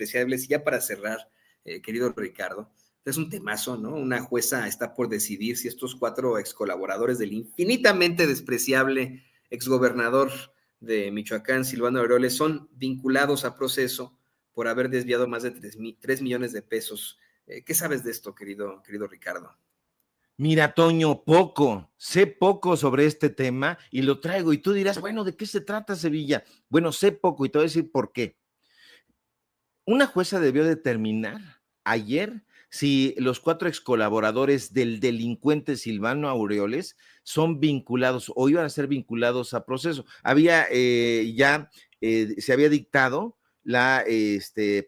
despreciables. Y ya para cerrar, querido Ricardo, es un temazo, ¿no? Una jueza está por decidir si estos 4 excolaboradores del infinitamente despreciable exgobernador de Michoacán, Silvano Aureoles, son vinculados a proceso por haber desviado más de 3 millones de pesos. ¿Qué sabes de esto, querido Ricardo? Mira, Toño, sé poco sobre este tema y lo traigo. Y tú dirás, bueno, ¿de qué se trata, Sevilla? Bueno, sé poco y te voy a decir por qué. Una jueza debió determinar ayer si los 4 excolaboradores del delincuente Silvano Aureoles son vinculados o iban a ser vinculados a proceso. Se había dictado la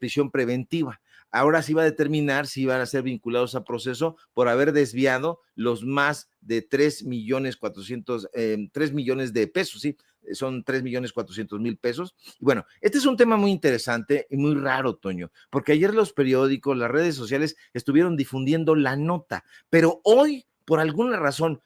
prisión preventiva. Ahora se iba a determinar si iban a ser vinculados a proceso por haber desviado los más de 3 millones de pesos, ¿sí? Son 3.400.000 pesos. Y bueno, este es un tema muy interesante y muy raro, Toño, porque ayer los periódicos, las redes sociales estuvieron difundiendo la nota, pero hoy, por alguna razón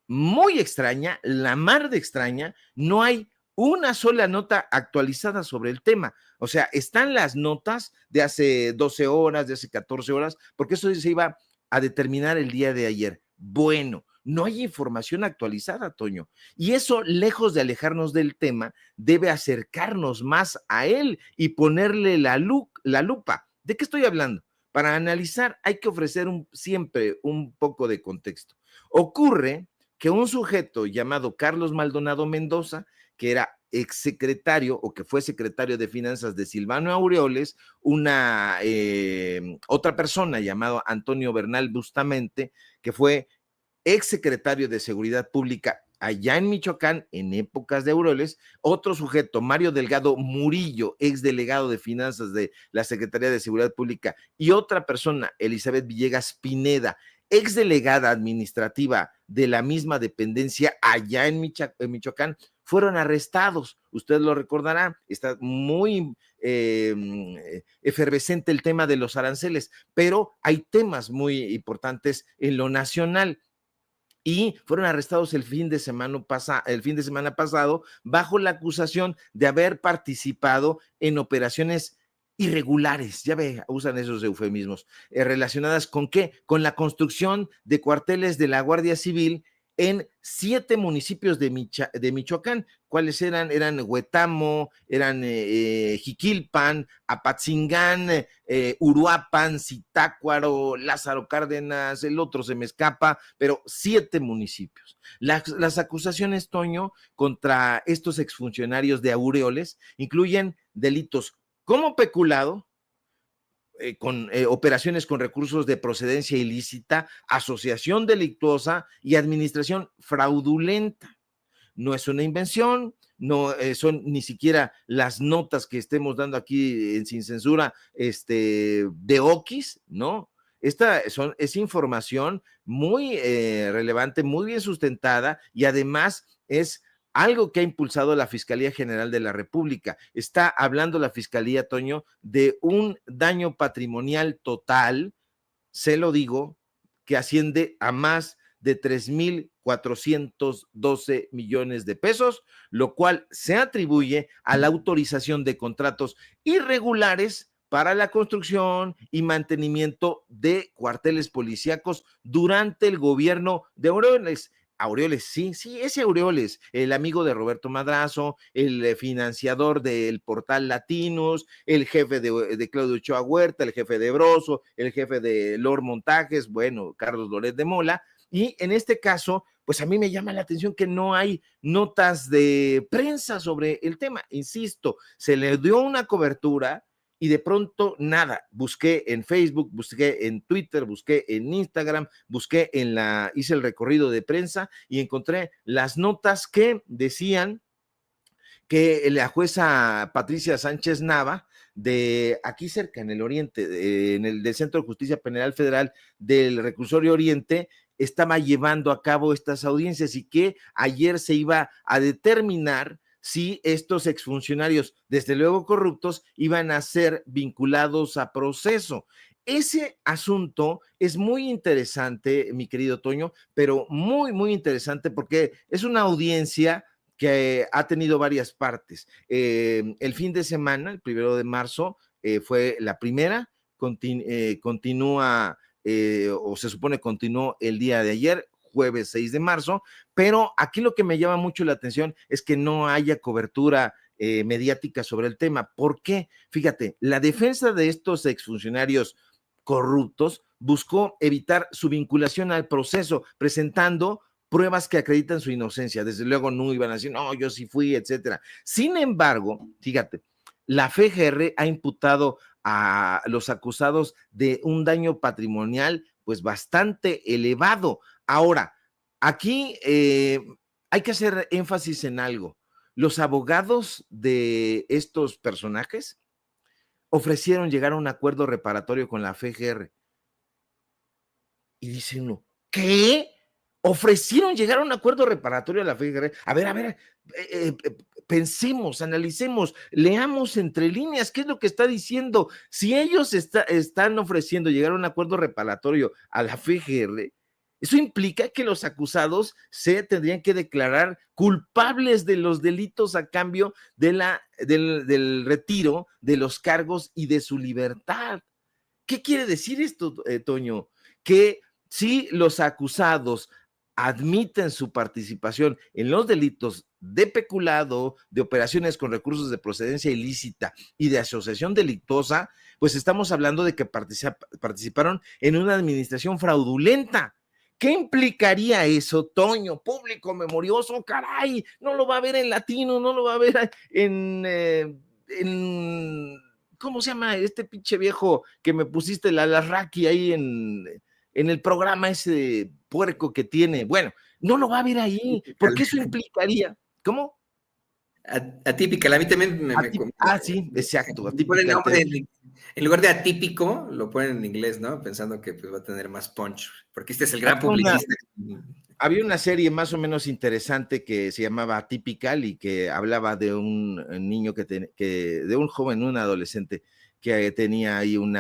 muy extraña, la mar de extraña, no hay una sola nota actualizada sobre el tema. O sea, están las notas de hace 12 horas, de hace 14 horas, porque eso se iba a determinar el día de ayer. Bueno, no hay información actualizada, Toño. Y eso, lejos de alejarnos del tema, debe acercarnos más a él y ponerle la lupa. ¿De qué estoy hablando? Para analizar hay que ofrecer siempre un poco de contexto. Ocurre que un sujeto llamado Carlos Maldonado Mendoza, que era exsecretario o que fue secretario de Finanzas de Silvano Aureoles, otra persona llamado Antonio Bernal Bustamente, que fue exsecretario de Seguridad Pública allá en Michoacán, en épocas de Aureoles, otro sujeto, Mario Delgado Murillo, exdelegado de Finanzas de la Secretaría de Seguridad Pública, y otra persona, Elizabeth Villegas Pineda, exdelegada administrativa de la misma dependencia allá en Michoacán, fueron arrestados. Usted lo recordará, está muy efervescente el tema de los aranceles, pero hay temas muy importantes en lo nacional. Y fueron arrestados el fin de semana pasado bajo la acusación de haber participado en operaciones irregulares, ya ve, usan esos eufemismos, relacionadas con ¿qué? Con la construcción de cuarteles de la Guardia Civil en 7 municipios de Michoacán. ¿Cuáles eran? Eran Huetamo, eran Jiquilpan, Apatzingán, Uruapan, Zitácuaro, Lázaro Cárdenas, el otro se me escapa, pero 7 municipios. Las acusaciones, Toño, contra estos exfuncionarios de Aureoles incluyen delitos como peculado, con operaciones con recursos de procedencia ilícita, asociación delictuosa y administración fraudulenta. No es una invención, no son ni siquiera las notas que estemos dando aquí Sin Censura de Oquis, ¿no? Es información muy relevante, muy bien sustentada y además es algo que ha impulsado la Fiscalía General de la República. Está hablando la Fiscalía, Toño, de un daño patrimonial total, se lo digo, que asciende a más de 3.412 millones de pesos, lo cual se atribuye a la autorización de contratos irregulares para la construcción y mantenimiento de cuarteles policíacos durante el gobierno de Aureoles. Aureoles, sí, ese Aureoles, el amigo de Roberto Madrazo, el financiador del portal Latinos, el jefe de Claudio Ochoa Huerta, el jefe de Broso, el jefe de Lord Montajes, bueno, Carlos Loret de Mola, y en este caso, pues a mí me llama la atención que no hay notas de prensa sobre el tema, insisto, se le dio una cobertura y de pronto nada, busqué en Facebook, busqué en Twitter, busqué en Instagram, hice el recorrido de prensa y encontré las notas que decían que la jueza Patricia Sánchez Nava, de aquí cerca en el oriente, en el del Centro de Justicia Penal Federal del Reclusorio Oriente, estaba llevando a cabo estas audiencias y que ayer se iba a determinar si estos exfuncionarios, desde luego corruptos, iban a ser vinculados a proceso. Ese asunto es muy interesante, mi querido Toño, pero muy, muy interesante porque es una audiencia que ha tenido varias partes. El fin de semana, el 1 de marzo, fue la primera, continúa, o se supone continuó el día de ayer, jueves 6 de marzo, pero aquí lo que me llama mucho la atención es que no haya cobertura mediática sobre el tema. ¿Por qué? Fíjate, la defensa de estos exfuncionarios corruptos buscó evitar su vinculación al proceso, presentando pruebas que acreditan su inocencia. Desde luego no iban a decir, no, yo sí fui, etcétera. Sin embargo, fíjate, la FGR ha imputado a los acusados de un daño patrimonial pues bastante elevado. Ahora, aquí hay que hacer énfasis en algo. Los abogados de estos personajes ofrecieron llegar a un acuerdo reparatorio con la FGR. Y dice uno, ¿qué? Ofrecieron llegar a un acuerdo reparatorio a la FGR. A ver, pensemos, analicemos, leamos entre líneas qué es lo que está diciendo. Si ellos están ofreciendo llegar a un acuerdo reparatorio a la FGR, eso implica que los acusados se tendrían que declarar culpables de los delitos a cambio del retiro de los cargos y de su libertad. ¿Qué quiere decir esto, Toño? Que si los acusados admiten su participación en los delitos de peculado, de operaciones con recursos de procedencia ilícita y de asociación delictuosa, pues estamos hablando de que participaron en una administración fraudulenta. ¿Qué implicaría eso, Toño? Público memorioso, caray, no lo va a ver en latino, no lo va a ver en ¿cómo se llama este pinche viejo que me pusiste la Larraqui ahí en el programa ese puerco que tiene? Bueno, no lo va a ver ahí, porque eso implicaría, ¿cómo? Atípica, a mí también sí, exacto, atípica. En lugar de atípico, lo ponen en inglés, ¿no? Pensando que pues, va a tener más punch, porque este es el gran publicista. Había una serie más o menos interesante que se llamaba Atypical y que hablaba de un niño de un joven, un adolescente que tenía ahí un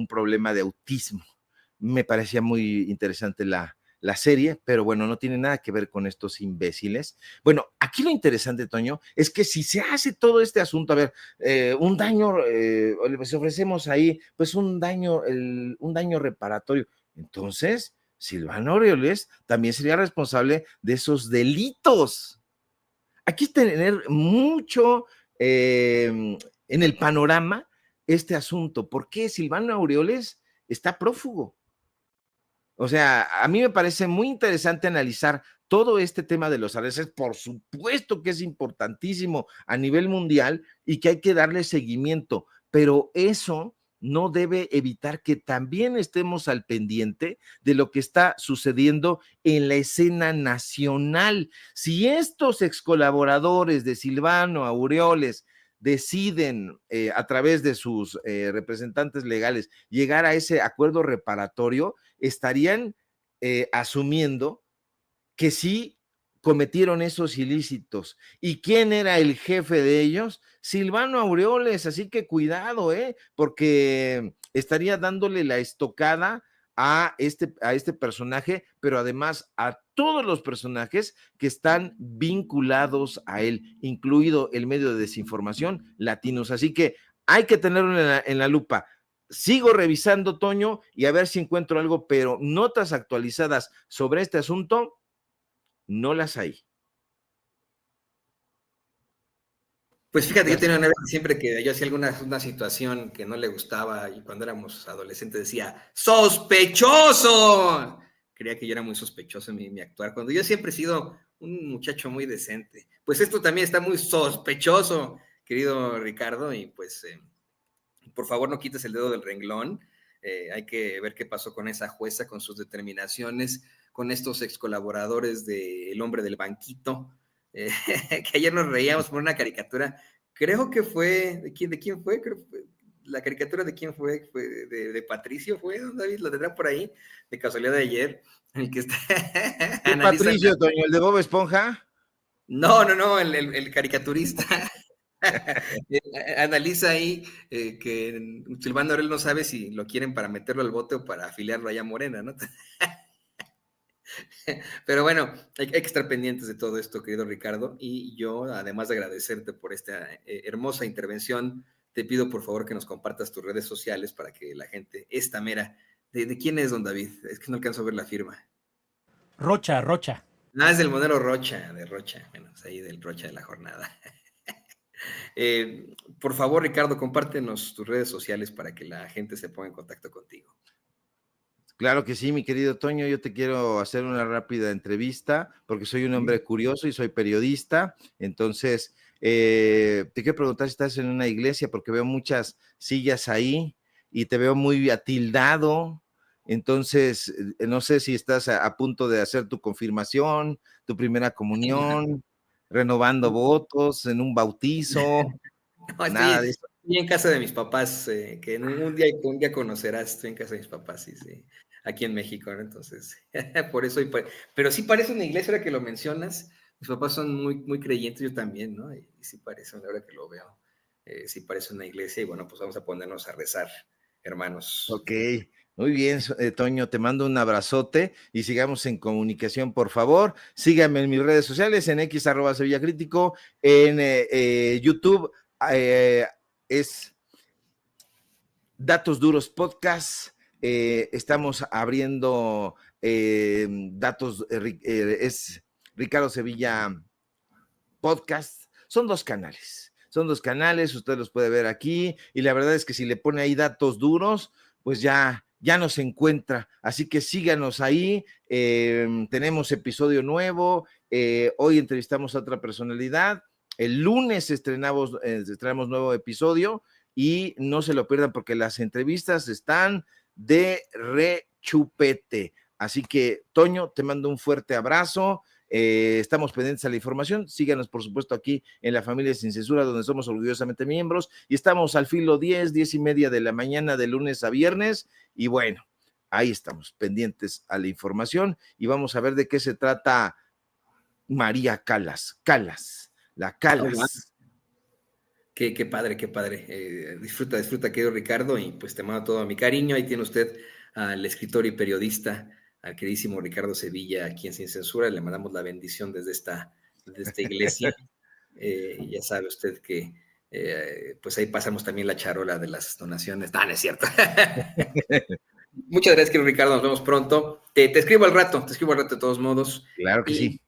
problema de autismo. Me parecía muy interesante la serie, pero bueno, no tiene nada que ver con estos imbéciles. Bueno, aquí lo interesante, Toño, es que si se hace todo este asunto, a ver, un daño, les ofrecemos ahí, pues un daño reparatorio. Entonces, Silvano Aureoles también sería responsable de esos delitos. Aquí tener mucho en el panorama este asunto. ¿Por qué Silvano Aureoles está prófugo? O sea, a mí me parece muy interesante analizar todo este tema de los arrestos. Por supuesto que es importantísimo a nivel mundial y que hay que darle seguimiento, pero eso no debe evitar que también estemos al pendiente de lo que está sucediendo en la escena nacional. Si estos excolaboradores de Silvano Aureoles deciden a través de sus representantes legales llegar a ese acuerdo reparatorio, estarían asumiendo que sí cometieron esos ilícitos. ¿Y quién era el jefe de ellos? Silvano Aureoles, así que cuidado, porque estaría dándole la estocada a este personaje, pero además a todos los personajes que están vinculados a él, incluido el medio de desinformación Latinos. Así que hay que tenerlo en la lupa. Sigo revisando, Toño, y a ver si encuentro algo, pero notas actualizadas sobre este asunto no las hay. Pues fíjate, yo tenía una vez siempre que yo hacía una situación que no le gustaba y cuando éramos adolescentes decía, ¡sospechoso! Creía que yo era muy sospechoso en mi actuar, cuando yo siempre he sido un muchacho muy decente. Pues esto también está muy sospechoso, querido Ricardo, y pues por favor no quites el dedo del renglón. Hay que ver qué pasó con esa jueza, con sus determinaciones, con estos ex colaboradores del hombre del banquito, que ayer nos reíamos por una caricatura, creo que fue, ¿de quién fue? Creo que fue, la caricatura de quién fue de Patricio, ¿fue? David, lo tendrá por ahí, de casualidad de ayer, el que está... ¿Qué Patricio, Toño, el de Bob Esponja? No, el caricaturista. Analiza ahí que Silvano Aureoles no sabe si lo quieren para meterlo al bote o para afiliarlo allá a Morena, ¿no? Pero bueno, hay que estar pendientes de todo esto, querido Ricardo. Y yo, además de agradecerte por esta hermosa intervención, te pido por favor que nos compartas tus redes sociales para que la gente, esta mera, ¿de quién es don David? Es que no alcanzo a ver la firma. Rocha, Rocha. Ah, es del modelo Rocha, de Rocha. Bueno, es ahí del Rocha de la jornada. Por favor, Ricardo, compártenos tus redes sociales para que la gente se ponga en contacto contigo. Claro que sí, mi querido Toño, yo te quiero hacer una rápida entrevista porque soy un hombre curioso y soy periodista. Entonces, te quiero preguntar si estás en una iglesia porque veo muchas sillas ahí y te veo muy atildado. Entonces, no sé si estás a punto de hacer tu confirmación, tu primera comunión, renovando votos, en un bautizo, No, nada de eso. estoy en casa de mis papás, que en un día conocerás, estoy en casa de mis papás, sí, sí, aquí en México, ¿no? Entonces, por eso, pero sí parece una iglesia ahora que lo mencionas, mis papás son muy, muy creyentes, yo también, ¿no? Y sí parece, ahora que lo veo, sí parece una iglesia, y bueno, pues vamos a ponernos a rezar, hermanos. Ok, muy bien, Toño, te mando un abrazote y sigamos en comunicación, por favor. Síganme en mis redes sociales, en X @Sevilla Crítico, en YouTube es Datos Duros Podcast. Estamos abriendo datos, es Ricardo Sevilla Podcast. Son dos canales, usted los puede ver aquí, y la verdad es que si le pone ahí datos duros, pues ya nos encuentra, así que síganos ahí, tenemos episodio nuevo, hoy entrevistamos a otra personalidad, el lunes estrenamos nuevo episodio, y no se lo pierdan porque las entrevistas están de rechupete, así que Toño, te mando un fuerte abrazo. Estamos pendientes a la información, síganos por supuesto aquí en La Familia Sin Censura, donde somos orgullosamente miembros, y estamos al filo 10:30 de la mañana de lunes a viernes, y bueno, ahí estamos pendientes a la información, y vamos a ver de qué se trata María Callas, la Callas. Qué padre, qué padre. Disfruta, querido Ricardo, y pues te mando todo mi cariño. Ahí tiene usted al escritor y periodista, al queridísimo Ricardo Sevilla, aquí en Sin Censura. Le mandamos la bendición desde esta iglesia. Ya sabe usted que pues ahí pasamos también la charola de las donaciones. No, no es cierto. Muchas gracias, querido Ricardo. Nos vemos pronto. Te escribo al rato de todos modos. Claro que sí.